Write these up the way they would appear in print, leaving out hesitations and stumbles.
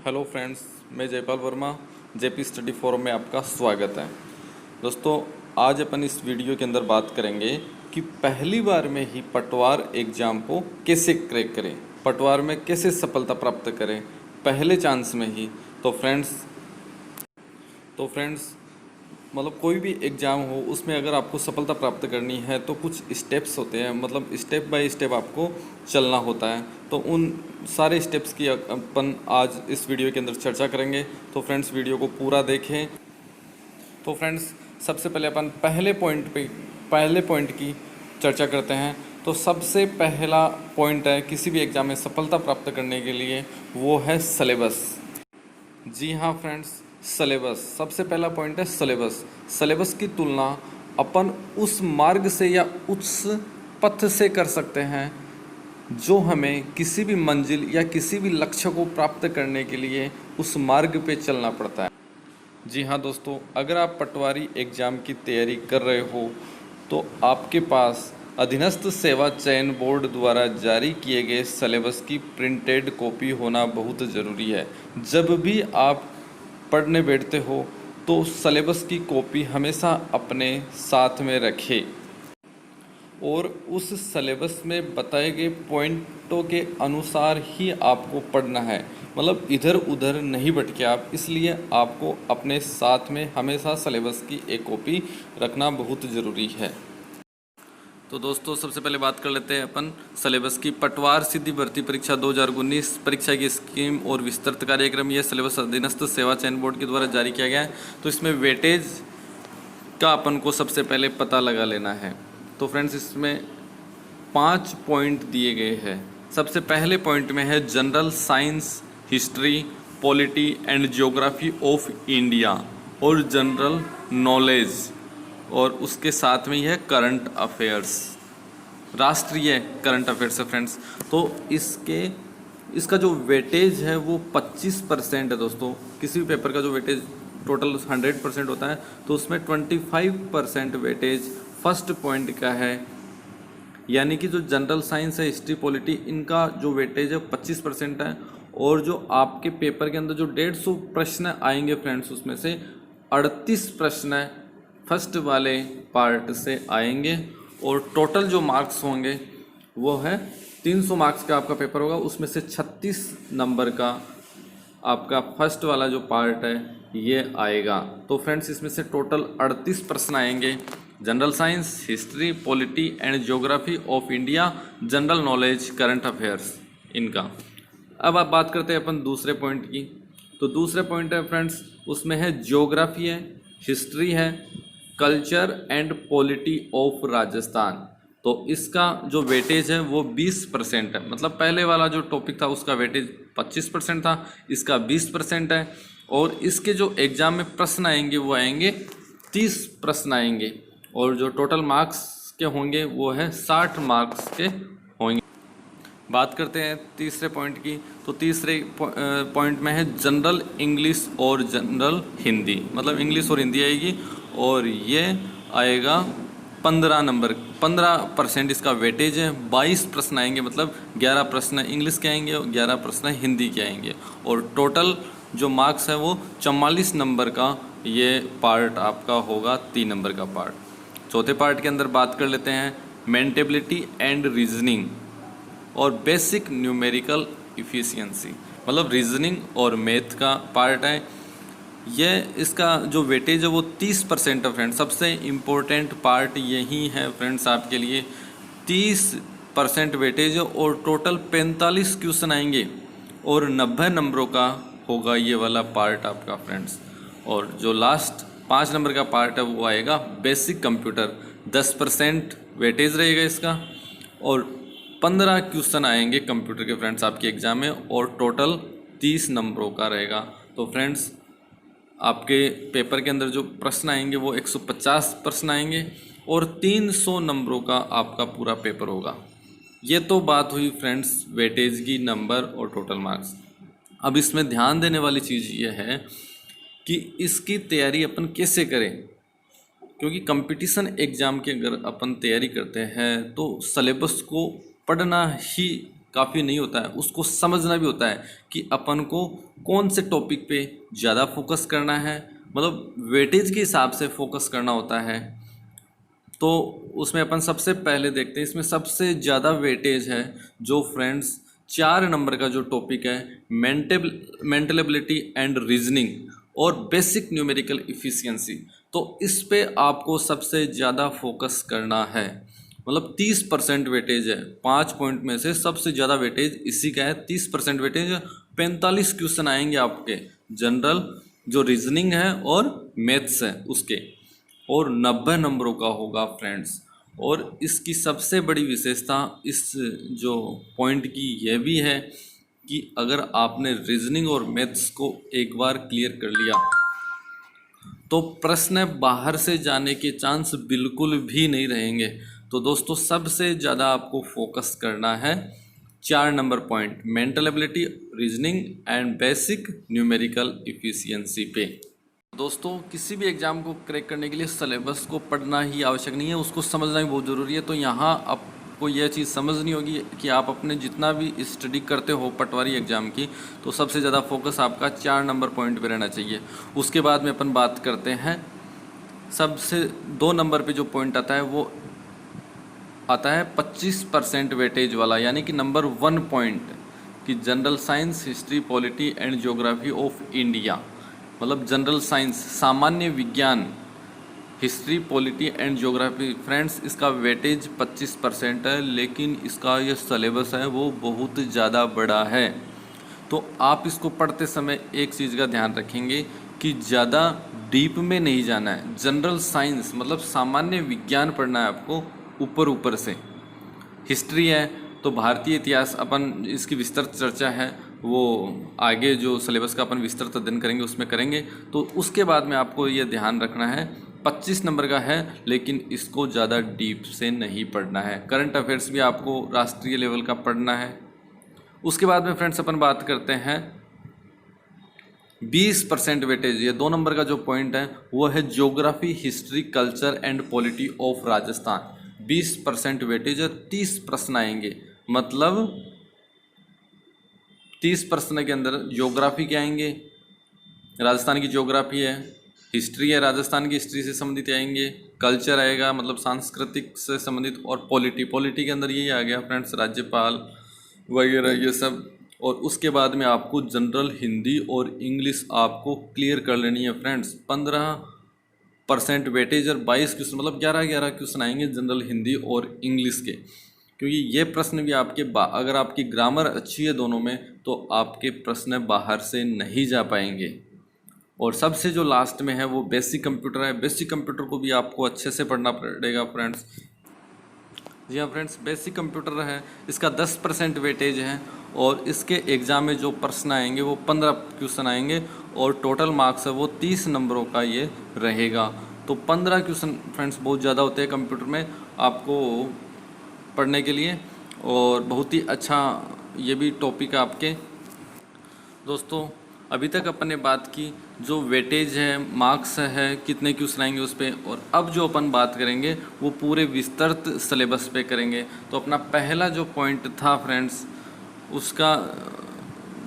Hello friends, मैं Jaipal Verma JP study forum में आपका स्वागत है। दोस्तों, आज अपन इस वीडियो के अंदर बात करेंगे कि पहली बार में ही पटवार एग्ज़ाम को कैसे क्रैक करें, पटवार में कैसे सफलता प्राप्त करें पहले चांस में ही। तो फ्रेंड्स मतलब कोई भी एग्ज़ाम हो उसमें अगर आपको सफलता प्राप्त करनी है तो कुछ स्टेप्स होते हैं, मतलब स्टेप बाय स्टेप आपको चलना होता है। तो उन सारे स्टेप्स की अपन आज इस वीडियो के अंदर चर्चा करेंगे। तो फ्रेंड्स, वीडियो को पूरा देखें। तो फ्रेंड्स, सबसे पहले अपन पहले पॉइंट की चर्चा करते हैं। तो सबसे पहला पॉइंट है किसी भी एग्ज़ाम में सफलता प्राप्त करने के लिए, वो है सिलेबस। जी हाँ फ्रेंड्स, सिलेबस सबसे पहला पॉइंट है। सिलेबस की तुलना अपन उस मार्ग से या उस पथ से कर सकते हैं जो हमें किसी भी मंजिल या किसी भी लक्ष्य को प्राप्त करने के लिए उस मार्ग पे चलना पड़ता है। जी हाँ दोस्तों, अगर आप पटवारी एग्ज़ाम की तैयारी कर रहे हो तो आपके पास अधीनस्थ सेवा चयन बोर्ड द्वारा जारी किए गए सिलेबस की प्रिंटेड कॉपी होना बहुत ज़रूरी है। जब भी आप पढ़ने बैठते हो तो सिलेबस की कॉपी हमेशा अपने साथ में रखें और उस सिलेबस में बताए गए पॉइंटों के अनुसार ही आपको पढ़ना है, मतलब इधर उधर नहीं भटके आप। इसलिए आपको अपने साथ में हमेशा सिलेबस की एक कॉपी रखना बहुत ज़रूरी है। तो दोस्तों, सबसे पहले बात कर लेते हैं अपन सिलेबस की। पटवार सीधी भर्ती परीक्षा 2019 परीक्षा की स्कीम और विस्तृत कार्यक्रम, यह सिलेबस अधीनस्थ सेवा चयन बोर्ड के द्वारा जारी किया गया है। तो इसमें वेटेज का अपन को सबसे पहले पता लगा लेना है। तो फ्रेंड्स, इसमें 5 पॉइंट दिए गए हैं। सबसे पहले पॉइंट में है general science, history, polity and geography of India और जनरल नॉलेज, और उसके साथ में ही है करंट अफेयर्स, राष्ट्रीय करंट अफेयर्स है फ्रेंड्स। तो इसका जो वेटेज है वो 25% है दोस्तों। किसी भी पेपर का जो वेटेज टोटल 100% होता है तो उसमें 25% वेटेज फर्स्ट पॉइंट का है। यानी कि जो जनरल साइंस है, हिस्ट्री, पॉलिटी, इनका जो वेटेज है 25% है। और जो आपके पेपर के अंदर जो 150 प्रश्न आएंगे फ्रेंड्स, उसमें से 38 प्रश्न फर्स्ट वाले पार्ट से आएंगे। और टोटल जो मार्क्स होंगे वो है 300 मार्क्स का आपका पेपर होगा। उसमें से 36 नंबर का आपका फर्स्ट वाला जो पार्ट है ये आएगा। तो फ्रेंड्स, इसमें से टोटल 38 प्रश्न आएंगे। General science, history, polity and geography of India, general knowledge, current affairs, इनका। अब आप बात करते हैं अपन दूसरे पॉइंट की। तो दूसरे पॉइंट है फ्रेंड्स, उसमें है ज्योग्राफी है, हिस्ट्री है, culture and polity of Rajasthan. तो इसका जो वेटेज है वो 20% है। मतलब पहले वाला जो टॉपिक था उसका वेटेज 25% था, इसका 20% है। और इसके जो एग्ज़ाम में प्रश्न आएंगे वो आएंगे 30 प्रश्न आएंगे। और जो टोटल मार्क्स के होंगे वो है 60 मार्क्स के होंगे। बात करते हैं तीसरे पॉइंट की। तो तीसरे पॉइंट में है जनरल इंग्लिश और जनरल हिंदी, मतलब इंग्लिश और हिंदी आएगी। और ये आएगा 15% इसका वेटेज है। 22 प्रश्न आएंगे, मतलब 11 प्रश्न इंग्लिश के आएंगे और 11 प्रश्न हिंदी के आएंगे। और टोटल जो मार्क्स है वो 44 नंबर का ये पार्ट आपका होगा, 3 नंबर का पार्ट। चौथे पार्ट के अंदर बात कर लेते हैं मेंटेबिलिटी एंड रीजनिंग और बेसिक न्यूमेरिकल इफ़िशियंसी, मतलब रीजनिंग और मैथ का पार्ट है। ये इसका जो वेटेज है वो 30% है फ्रेंड्स। सबसे इम्पोर्टेंट पार्ट यही है फ्रेंड्स आपके लिए, 30% वेटेज है। और टोटल 45 क्वेश्चन आएंगे और 90 नंबरों का होगा ये वाला पार्ट आपका फ्रेंड्स। और जो लास्ट 5 नंबर का पार्ट है वो आएगा बेसिक कंप्यूटर, 10% वेटेज रहेगा इसका। और 15 क्वेश्चन आएंगे कंप्यूटर के फ्रेंड्स आपके एग्ज़ाम में, और टोटल 30 नंबरों का रहेगा। तो फ्रेंड्स, आपके पेपर के अंदर जो प्रश्न आएंगे वो 150 प्रश्न आएंगे और 300 नंबरों का आपका पूरा पेपर होगा। ये तो बात हुई फ्रेंड्स वेटेज की, नंबर और टोटल मार्क्स। अब इसमें ध्यान देने वाली चीज़ ये है कि इसकी तैयारी अपन कैसे करें, क्योंकि कंपटीशन एग्ज़ाम की अगर अपन तैयारी करते हैं तो सिलेबस को पढ़ना ही काफ़ी नहीं होता है, उसको समझना भी होता है कि अपन को कौन से टॉपिक पे ज़्यादा फोकस करना है, मतलब वेटेज के हिसाब से फोकस करना होता है। तो उसमें अपन सबसे पहले देखते हैं, इसमें सबसे ज़्यादा वेटेज है जो फ्रेंड्स 4 नंबर का जो टॉपिक है, मेंटल एबिलिटी एंड रीजनिंग और बेसिक न्यूमेरिकल इफ़िशियंसी। तो इस पे आपको सबसे ज़्यादा फोकस करना है, मतलब 30% वेटेज है। 5 पॉइंट में से सबसे ज़्यादा वेटेज इसी का है, 30% वेटेज। 45 क्वेश्चन आएंगे आपके जनरल जो रीजनिंग है और मैथ्स है उसके, और 90 नंबरों का होगा फ्रेंड्स। और इसकी सबसे बड़ी विशेषता इस जो पॉइंट की यह भी है कि अगर आपने रीजनिंग और मैथ्स को एक बार क्लियर कर लिया तो प्रश्न बाहर से जाने के चांस बिल्कुल भी नहीं रहेंगे। तो दोस्तों सबसे ज़्यादा आपको फोकस करना है 4 number point, mental ability, reasoning and basic numerical efficiency पे। दोस्तों किसी भी एग्ज़ाम को क्रैक करने के लिए सिलेबस को पढ़ना ही आवश्यक नहीं है, उसको समझना भी बहुत ज़रूरी है। तो यहाँ आपको यह चीज़ समझनी होगी कि आप अपने जितना भी स्टडी करते हो पटवारी एग्ज़ाम की, तो सबसे ज़्यादा फोकस आपका 4 नंबर पॉइंट पे रहना चाहिए। उसके बाद में अपन बात करते हैं सबसे 2 नंबर पे जो पॉइंट आता है वो आता है 25% वेटेज वाला, यानी कि नंबर 1 पॉइंट कि general science, history, polity and geography of India. मतलब जनरल साइंस, सामान्य विज्ञान, history, polity and geography. Friends इसका वेटेज 25% है, लेकिन इसका ये सिलेबस है वो बहुत ज़्यादा बड़ा है। तो आप इसको पढ़ते समय एक चीज़ का ध्यान रखेंगे कि ज़्यादा डीप में नहीं जाना है। जनरल साइंस मतलब सामान्य विज्ञान पढ़ना है आपको ऊपर ऊपर से। हिस्ट्री है तो भारतीय इतिहास अपन इसकी विस्तृत चर्चा है वो आगे जो सिलेबस का अपन विस्तृत अध्ययन करेंगे उसमें करेंगे। तो उसके बाद में आपको ये ध्यान रखना है 25 नंबर का है, लेकिन इसको ज़्यादा डीप से नहीं पढ़ना है। करंट अफेयर्स भी आपको राष्ट्रीय लेवल का पढ़ना है। उसके बाद में फ्रेंड्स अपन बात करते हैं 20% वेटेज, ये 2 नंबर का जो पॉइंट है वो है geography, history, culture and polity of Rajasthan. 20% weightage है, 30 प्रश्न आएंगे, मतलब 30 प्रश्न के अंदर ज्योग्राफी के आएंगे, राजस्थान की ज्योग्राफी है, हिस्ट्री है राजस्थान की हिस्ट्री से संबंधित आएंगे, कल्चर आएगा मतलब सांस्कृतिक से संबंधित, और पॉलिटी के अंदर यही आ गया फ्रेंड्स राज्यपाल वगैरह ये सब। और उसके बाद में आपको जनरल हिंदी और इंग्लिश आपको क्लियर कर लेनी है फ्रेंड्स। 15% वेटेज और 22 क्वेश्चन, मतलब 11 क्वेश्चन आएंगे जनरल हिंदी और इंग्लिश के। क्योंकि ये प्रश्न भी आपके अगर आपकी ग्रामर अच्छी है दोनों में तो आपके प्रश्न बाहर से नहीं जा पाएंगे। और सबसे जो लास्ट में है वो बेसिक कंप्यूटर है। बेसिक कंप्यूटर को भी आपको अच्छे से पढ़ना पड़ेगा फ्रेंड्स। जी हाँ फ्रेंड्स, बेसिक कंप्यूटर है, इसका 10% वेटेज है और इसके एग्ज़ाम में जो प्रश्न आएंगे वो 15 क्वेश्चन आएंगे और टोटल मार्क्स है वो 30 नंबरों का ये रहेगा। तो 15 क्वेश्चन फ्रेंड्स बहुत ज़्यादा होते हैं कंप्यूटर में आपको पढ़ने के लिए, और बहुत ही अच्छा ये भी टॉपिक है आपके। दोस्तों अभी तक अपन ने बात की जो वेटेज है, मार्क्स है, कितने क्वेश्चन आएंगे उस पर, और अब जो अपन बात करेंगे वो पूरे विस्तृत सिलेबस पे करेंगे। तो अपना पहला जो पॉइंट था फ्रेंड्स उसका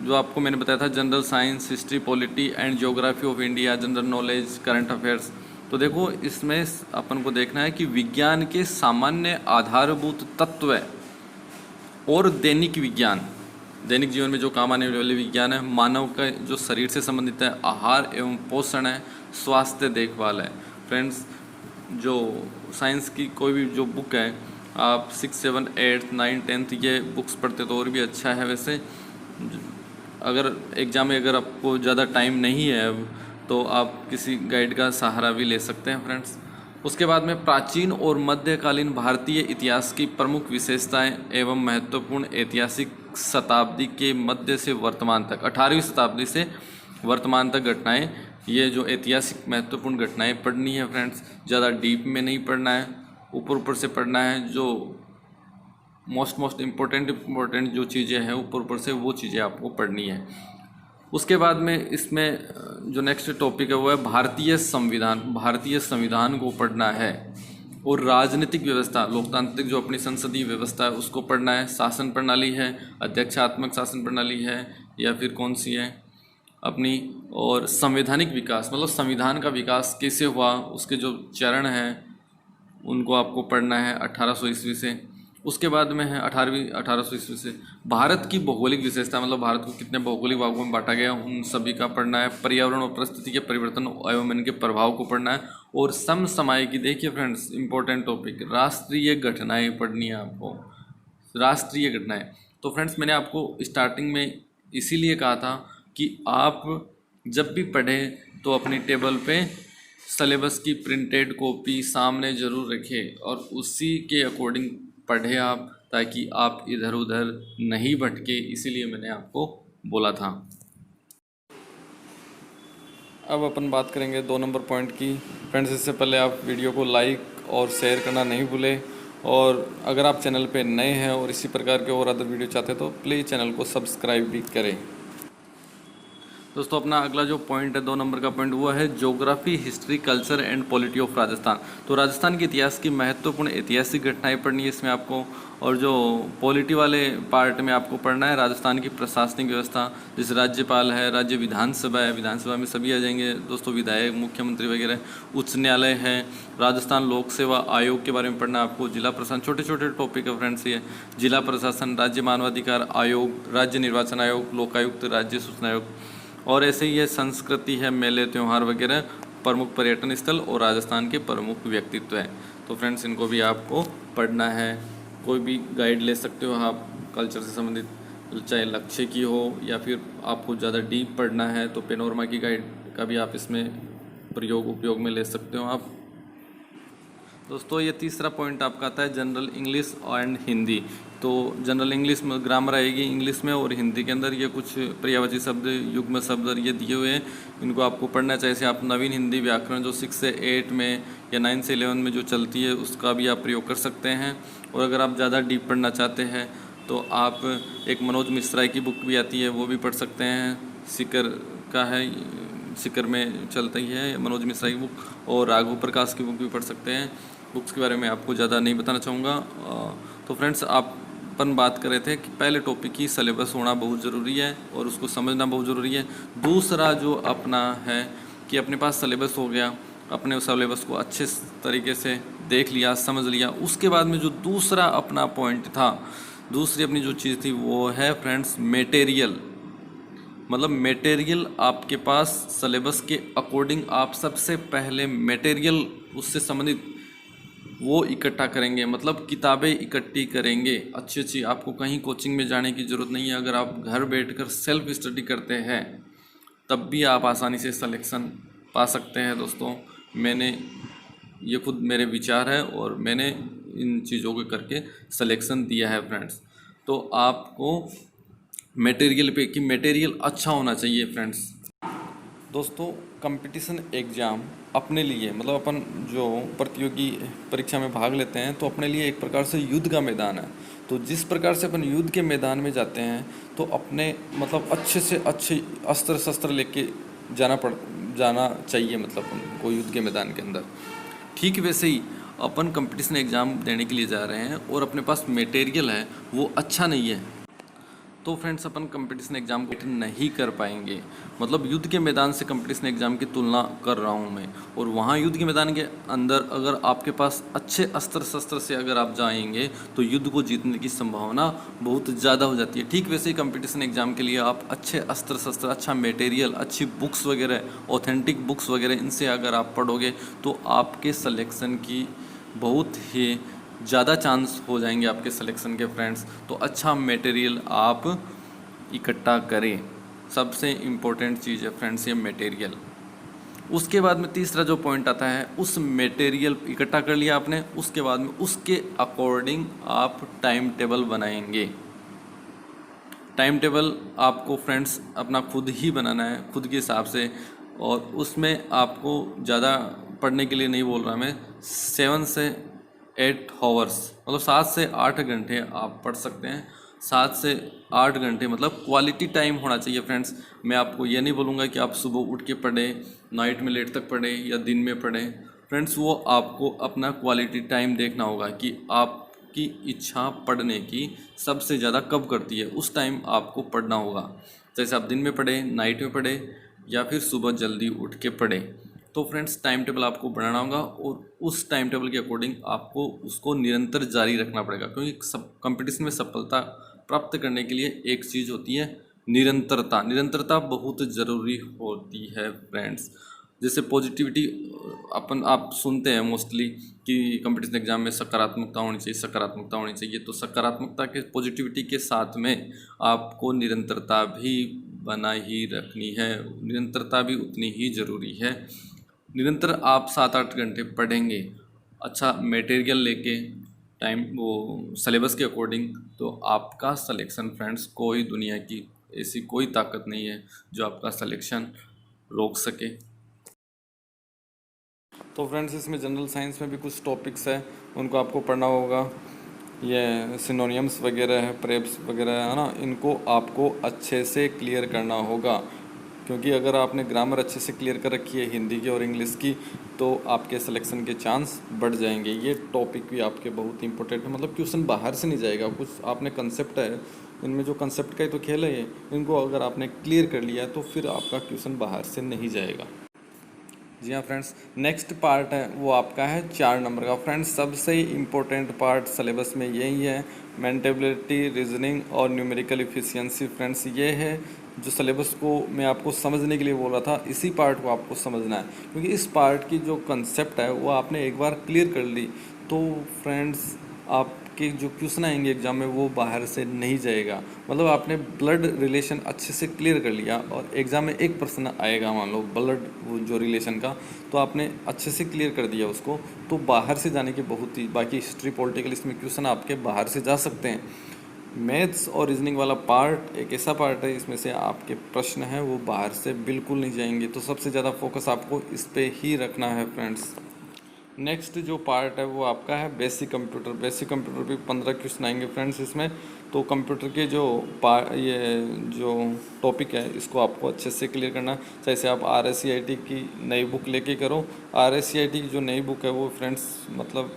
जो आपको मैंने बताया था general science, history, polity and geography of India, general knowledge, current affairs. तो देखो इसमें अपन को देखना है कि विज्ञान के सामान्य आधारभूत तत्व और दैनिक विज्ञान, दैनिक जीवन में जो काम आने वाले विज्ञान है, मानव का जो शरीर से संबंधित है, आहार एवं पोषण है, स्वास्थ्य देखभाल है। फ्रेंड्स जो साइंस की कोई भी जो बुक है आप 6, 7, 8, 9, 10 ये बुक्स पढ़ते तो और भी अच्छा है। वैसे अगर एग्ज़ाम में अगर आपको ज़्यादा टाइम नहीं है तो आप किसी गाइड का सहारा भी ले सकते हैं फ्रेंड्स। उसके बाद में प्राचीन और मध्यकालीन भारतीय इतिहास की प्रमुख विशेषताएं एवं महत्वपूर्ण ऐतिहासिक शताब्दी के मध्य से वर्तमान तक, 18वीं शताब्दी से वर्तमान तक घटनाएं, ये जो ऐतिहासिक महत्वपूर्ण घटनाएं पढ़नी है फ्रेंड्स। ज़्यादा डीप में नहीं पढ़ना है, ऊपर ऊपर से पढ़ना है। जो मोस्ट इम्पोर्टेंट जो चीज़ें हैं ऊपर ऊपर से वो चीज़ें आपको पढ़नी है। उसके बाद में इसमें जो नेक्स्ट टॉपिक है वो है भारतीय संविधान। भारतीय संविधान को पढ़ना है और राजनीतिक व्यवस्था, लोकतांत्रिक जो अपनी संसदीय व्यवस्था है उसको पढ़ना है। शासन प्रणाली है, अध्यक्षात्मक शासन प्रणाली है या फिर कौन सी है अपनी, और संवैधानिक विकास मतलब संविधान का विकास कैसे हुआ, उसके जो चरण हैं उनको आपको पढ़ना है 1800 ईस्वी से। उसके बाद में है 1800 ईस्वी से भारत की भौगोलिक विशेषता, मतलब भारत को कितने भौगोलिक भागों में बांटा गया उन सभी का पढ़ना है। पर्यावरण और परिस्थिति के परिवर्तन एवं इनके प्रभाव को पढ़ना है। और समसामयिकी, देखिए फ्रेंड्स इंपॉर्टेंट टॉपिक, राष्ट्रीय घटनाएं पढ़नी है आपको, राष्ट्रीय घटनाएं। तो फ्रेंड्स मैंने आपको स्टार्टिंग में इसीलिए कहा था कि आप जब भी पढ़ें तो अपनी टेबल पे सिलेबस की प्रिंटेड कॉपी सामने ज़रूर रखें और उसी के अकॉर्डिंग पढ़ें आप, ताकि आप इधर उधर नहीं भटके, इसीलिए मैंने आपको बोला था। अब अपन बात करेंगे 2 नंबर पॉइंट की। फ्रेंड्स इससे पहले आप वीडियो को लाइक और शेयर करना नहीं भूलें, और अगर आप चैनल पे नए हैं और इसी प्रकार के और अदर वीडियो चाहते हैं तो प्लीज़ चैनल को सब्सक्राइब भी करें। दोस्तों अपना अगला जो पॉइंट है 2 नंबर का पॉइंट वो है geography, history, culture and polity of Rajasthan. तो राजस्थान के इतिहास की महत्वपूर्ण ऐतिहासिक घटनाएं पढ़नी है इसमें आपको, और जो पॉलिटी वाले पार्ट में आपको पढ़ना है राजस्थान की प्रशासनिक व्यवस्था, जैसे राज्यपाल है, राज्य विधानसभा है, विधानसभा में सभी आ जाएंगे दोस्तों, विधायक, मुख्यमंत्री वगैरह, उच्च न्यायालय है, राजस्थान लोक सेवा आयोग के बारे में पढ़ना है आपको, जिला प्रशासन, छोटे छोटे टॉपिक है फ्रेंड्स ये, जिला प्रशासन, राज्य मानवाधिकार आयोग, राज्य निर्वाचन आयोग, लोकायुक्त, राज्य सूचना आयोग, और ऐसे ही है संस्कृति है, मेले त्यौहार वगैरह, प्रमुख पर्यटन स्थल और राजस्थान के प्रमुख व्यक्तित्व हैं। तो फ्रेंड्स इनको भी आपको पढ़ना है। कोई भी गाइड ले सकते हो आप कल्चर से संबंधित, चाहे लक्ष्य की हो या फिर आपको ज़्यादा डीप पढ़ना है तो पेनोरमा की गाइड का भी आप इसमें उपयोग में ले सकते हो आप। दोस्तों ये तीसरा पॉइंट आपका आता है जनरल इंग्लिश एंड हिंदी। तो जनरल इंग्लिश में ग्रामर आएगी इंग्लिश में, और हिंदी के अंदर ये कुछ पर्यायवाची शब्द, युग्म शब्द ये दिए हुए हैं, इनको आपको पढ़ना चाहिए। जैसे आप नवीन हिंदी व्याकरण जो 6 से 8 में या 9 से 11 में जो चलती है उसका भी आप प्रयोग कर सकते हैं। और अगर आप ज़्यादा डीप पढ़ना चाहते हैं तो आप एक मनोज मिश्रा की बुक भी आती है वो भी पढ़ सकते हैं, सिकर का है, सिकर में चलता ही है मनोज मिश्रा की बुक, और राघव प्रकाश की बुक भी पढ़ सकते हैं। बुक्स के बारे में आपको ज़्यादा नहीं बताना चाहूँगा। तो फ्रेंड्स अपन बात कर रहे थे कि पहले टॉपिक की सिलेबस होना बहुत ज़रूरी है और उसको समझना बहुत ज़रूरी है। दूसरा जो अपना है कि अपने पास सिलेबस हो गया, अपने उस सिलेबस को अच्छे तरीके से देख लिया, समझ लिया, उसके बाद में जो दूसरा अपना पॉइंट था, दूसरी अपनी जो चीज़ थी वो है फ्रेंड्स मटेरियल। मतलब मटेरियल आपके पास सिलेबस के अकॉर्डिंग आप सबसे पहले मटेरियल उससे संबंधित वो इकट्ठा करेंगे, मतलब किताबें इकट्ठी करेंगे अच्छी अच्छी। आपको कहीं कोचिंग में जाने की ज़रूरत नहीं है। अगर आप घर बैठकर सेल्फ स्टडी करते हैं तब भी आप आसानी से सिलेक्शन पा सकते हैं दोस्तों। मैंने ये खुद मेरे विचार है और मैंने इन चीज़ों को करके सिलेक्शन दिया है फ्रेंड्स। तो आपको मटेरियल पे कि मटेरियल अच्छा होना चाहिए फ्रेंड्स। दोस्तों कंपटीशन एग्ज़ाम अपने लिए, मतलब अपन जो प्रतियोगी परीक्षा में भाग लेते हैं तो अपने लिए एक प्रकार से युद्ध का मैदान है। तो जिस प्रकार से अपन युद्ध के मैदान में जाते हैं तो अपने मतलब अच्छे से अच्छे अस्त्र शस्त्र लेके जाना चाहिए, मतलब उनको युद्ध के मैदान के अंदर। ठीक वैसे ही अपन कंपटीशन एग्ज़ाम देने के लिए जा रहे हैं और अपने पास मटेरियल है वो अच्छा नहीं है तो फ्रेंड्स अपन कंपटीशन एग्ज़ाम को अटेंड नहीं कर पाएंगे। मतलब युद्ध के मैदान से कंपटीशन एग्ज़ाम की तुलना कर रहा हूँ मैं, और वहाँ युद्ध के मैदान के अंदर अगर आपके पास अच्छे अस्त्र शस्त्र से अगर आप जाएंगे तो युद्ध को जीतने की संभावना बहुत ज़्यादा हो जाती है। ठीक वैसे ही कंपटीशन एग्ज़ाम के लिए आप अच्छे अस्त्र शस्त्र, अच्छा मटेरियल, अच्छी बुक्स वगैरह, ऑथेंटिक बुक्स वगैरह, इनसे अगर आप पढ़ोगे तो आपके सलेक्शन की बहुत ही ज़्यादा चांस हो जाएंगे आपके सिलेक्शन के फ्रेंड्स। तो अच्छा मटेरियल आप इकट्ठा करें, सबसे इम्पोर्टेंट चीज़ है फ्रेंड्स ये मटेरियल। उसके बाद में तीसरा जो पॉइंट आता है, उस मटेरियल इकट्ठा कर लिया आपने, उसके बाद में उसके अकॉर्डिंग आप टाइम टेबल बनाएंगे। टाइम टेबल आपको फ्रेंड्स अपना खुद ही बनाना है, खुद के हिसाब से, और उसमें आपको ज़्यादा पढ़ने के लिए नहीं बोल रहा मैं, 7 से 8 आवर्स मतलब 7 से 8 घंटे आप पढ़ सकते हैं। 7 से 8 घंटे मतलब क्वालिटी टाइम होना चाहिए फ्रेंड्स। मैं आपको ये नहीं बोलूँगा कि आप सुबह उठ के पढ़ें, नाइट में लेट तक पढ़ें या दिन में पढ़ें। फ्रेंड्स वो आपको अपना क्वालिटी टाइम देखना होगा कि आपकी इच्छा पढ़ने की सबसे ज़्यादा कब करती है, उस टाइम आपको पढ़ना होगा। जैसे आप दिन में पढ़े, नाइट में पढ़े या फिर सुबह जल्दी उठ के पढ़े। तो फ्रेंड्स टाइम टेबल आपको बनाना होगा और उस टाइम टेबल के अकॉर्डिंग आपको उसको निरंतर जारी रखना पड़ेगा, क्योंकि सब कंपटीशन में सफलता प्राप्त करने के लिए एक चीज़ होती है निरंतरता। निरंतरता बहुत ज़रूरी होती है फ्रेंड्स। जैसे पॉजिटिविटी अपन आप सुनते हैं मोस्टली कि कंपटीशन एग्जाम में सकारात्मकता होनी चाहिए, सकारात्मकता होनी चाहिए। तो सकारात्मकता के पॉजिटिविटी के साथ में आपको निरंतरता भी बना ही रखनी है। निरंतरता भी उतनी ही ज़रूरी है। निरंतर आप 7-8 घंटे पढ़ेंगे अच्छा मटेरियल लेके टाइम वो सिलेबस के अकॉर्डिंग, तो आपका सिलेक्शन फ्रेंड्स कोई दुनिया की ऐसी कोई ताकत नहीं है जो आपका सिलेक्शन रोक सके। तो फ्रेंड्स इसमें जनरल साइंस में भी कुछ टॉपिक्स है, उनको आपको पढ़ना होगा। ये सिनोनियम्स वगैरह है, प्रेप्स वगैरह है ना, इनको आपको अच्छे से क्लियर करना होगा, क्योंकि अगर आपने ग्रामर अच्छे से क्लियर कर रखी है हिंदी की और इंग्लिश की तो आपके सिलेक्शन के चांस बढ़ जाएंगे। ये टॉपिक भी आपके बहुत इंपॉर्टेंट है, मतलब क्वेश्चन बाहर से नहीं जाएगा। कुछ आपने कंसेप्ट है, इनमें जो कंसेप्ट का ही तो खेल है ये, इनको अगर आपने क्लियर कर लिया है तो फिर आपका क्वेश्चन बाहर से नहीं जाएगा। जी हाँ फ्रेंड्स, नेक्स्ट पार्ट है वो आपका है 4 नंबर का। फ्रेंड्स सबसे इम्पोर्टेंट पार्ट सिलेबस में यही है, मेंटेबिलिटी, रीजनिंग और न्यूमेरिकल इफिशियंसी। फ्रेंड्स ये है जो सिलेबस को मैं आपको समझने के लिए बोल रहा था, इसी पार्ट को आपको समझना है, क्योंकि इस पार्ट की जो कंसेप्ट है वो आपने एक बार क्लियर कर ली तो फ्रेंड्स आपके जो क्वेश्चन आएंगे एग्जाम में वो बाहर से नहीं जाएगा। मतलब आपने ब्लड रिलेशन अच्छे से क्लियर कर लिया और एग्ज़ाम में एक प्रश्न आएगा मान लो ब्लड वो जो रिलेशन का, तो आपने अच्छे से क्लियर कर दिया उसको, तो बाहर से जाने की बहुत ही, बाकी हिस्ट्री पॉलिटिकल इसमें क्वेश्चन आपके बाहर से जा सकते हैं। मैथ्स और रीजनिंग वाला पार्ट एक ऐसा पार्ट है इसमें से आपके प्रश्न हैं वो बाहर से बिल्कुल नहीं जाएंगे, तो सबसे ज़्यादा फोकस आपको इस पर ही रखना है फ्रेंड्स। नेक्स्ट जो पार्ट है वो आपका है बेसिक कंप्यूटर। बेसिक कंप्यूटर भी 15 क्वेश्चन आएंगे फ्रेंड्स इसमें। तो कंप्यूटर के जो ये जो टॉपिक है इसको आपको अच्छे से क्लियर करना। जैसे आप RSCIT की नई बुक लेके करो। RSCIT की जो नई बुक है वो फ्रेंड्स मतलब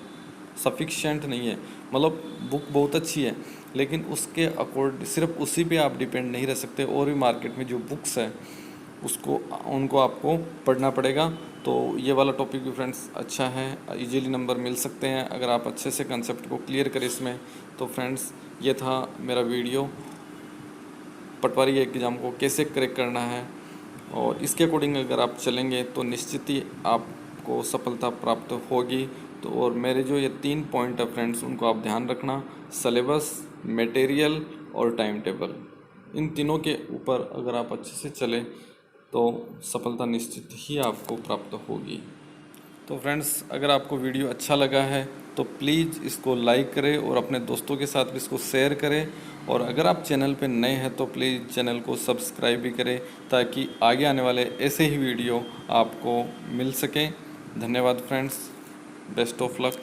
सफिशिएंट नहीं है, मतलब बुक बहुत अच्छी है लेकिन उसके अकॉर्ड सिर्फ उसी पे आप डिपेंड नहीं रह सकते, और भी मार्केट में जो बुक्स है उसको उनको आपको पढ़ना पड़ेगा। तो ये वाला टॉपिक भी फ्रेंड्स अच्छा है, इजीली नंबर मिल सकते हैं अगर आप अच्छे से कंसेप्ट को क्लियर करें इसमें। तो फ्रेंड्स ये था मेरा वीडियो, पटवारी एग्ज़ाम को कैसे क्रैक करना है, और इसके अकॉर्डिंग अगर आप चलेंगे तो निश्चित ही आपको सफलता प्राप्त होगी। तो और मेरे जो ये 3 पॉइंट है फ्रेंड्स उनको आप ध्यान रखना, सिलेबस, मटेरियल और टाइम टेबल। इन तीनों के ऊपर अगर आप अच्छे से चले तो सफलता निश्चित ही आपको प्राप्त होगी। तो फ्रेंड्स अगर आपको वीडियो अच्छा लगा है तो प्लीज़ इसको लाइक करें और अपने दोस्तों के साथ भी इसको शेयर करें, और अगर आप चैनल पे नए हैं तो प्लीज़ चैनल को सब्सक्राइब भी करें ताकि आगे आने वाले ऐसे ही वीडियो आपको मिल सकें। धन्यवाद फ्रेंड्स, बेस्ट ऑफ लक।